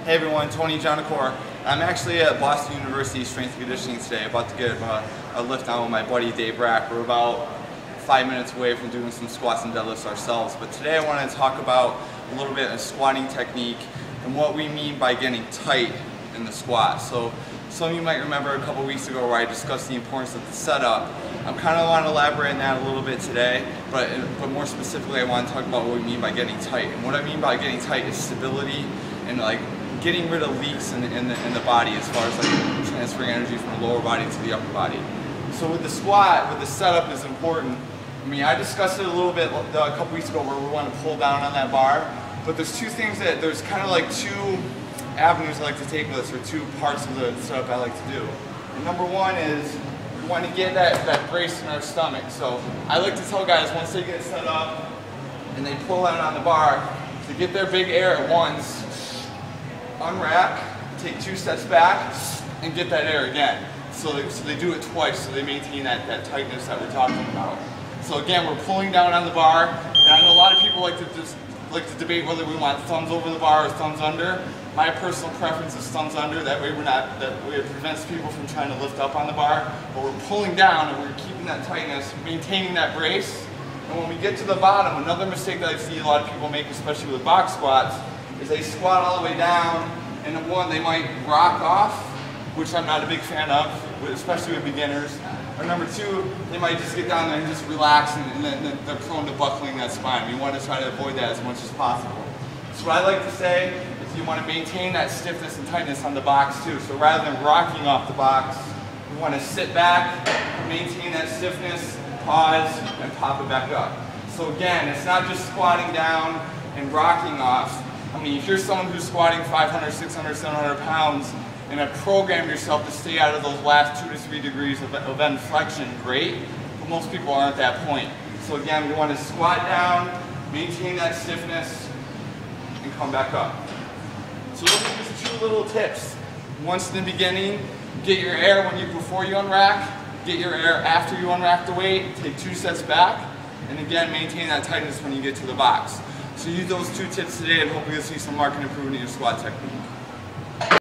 Hey everyone, Tony Gentilcore. I'm actually at Boston University Strength and Conditioning today, about to get a lift on with my buddy Dave Rack. We're about 5 minutes away from doing some squats and deadlifts ourselves. But today I want to talk about a little bit of squatting technique and what we mean by getting tight in the squat. So some of you might remember a couple weeks ago where I discussed the importance of the setup. I'm kind of want to elaborate on that a little bit today, but more specifically I want to talk about what we mean by getting tight. And what I mean by getting tight is stability and like getting rid of leaks in the body as far as like transferring energy from the lower body to the upper body. So with the squat, with the setup is important. I mean, I discussed it a little bit a couple weeks ago where we want to pull down on that bar, but there's two things there's kind of like two avenues I like to take with this, or two parts of the setup I like to do. And number one is we want to get that brace in our stomach. So I like to tell guys once they get set up and they pull out on the bar, to get their big air at once, unrack, take 2 steps back, and get that air again. So they do it twice, so they maintain that tightness that we're talking about. So again, we're pulling down on the bar, and I know a lot of people like to debate whether we want thumbs over the bar or thumbs under. My personal preference is thumbs under. That way it prevents people from trying to lift up on the bar. But we're pulling down and we're keeping that tightness, maintaining that brace. And when we get to the bottom, another mistake that I see a lot of people make, especially with box squats, is they squat all the way down, and one, they might rock off, which I'm not a big fan of, especially with beginners. Or number two, they might just get down there and just relax, and then they're prone to buckling that spine. We want to try to avoid that as much as possible. So what I like to say is you want to maintain that stiffness and tightness on the box too. So rather than rocking off the box, you want to sit back, maintain that stiffness, pause, and pop it back up. So again, it's not just squatting down and rocking off. I mean, if you're someone who's squatting 500, 600, 700 pounds and have programmed yourself to stay out of those last 2 to 3 degrees of end flexion, great, but most people aren't at that point. So again, we want to squat down, maintain that stiffness, and come back up. So those are just 2 little tips. Once in the beginning, get your air before you unrack, get your air after you unrack the weight, take 2 steps back, and again, maintain that tightness when you get to the box. So use those 2 tips today and hopefully you'll see some marked improvement in your squat technique.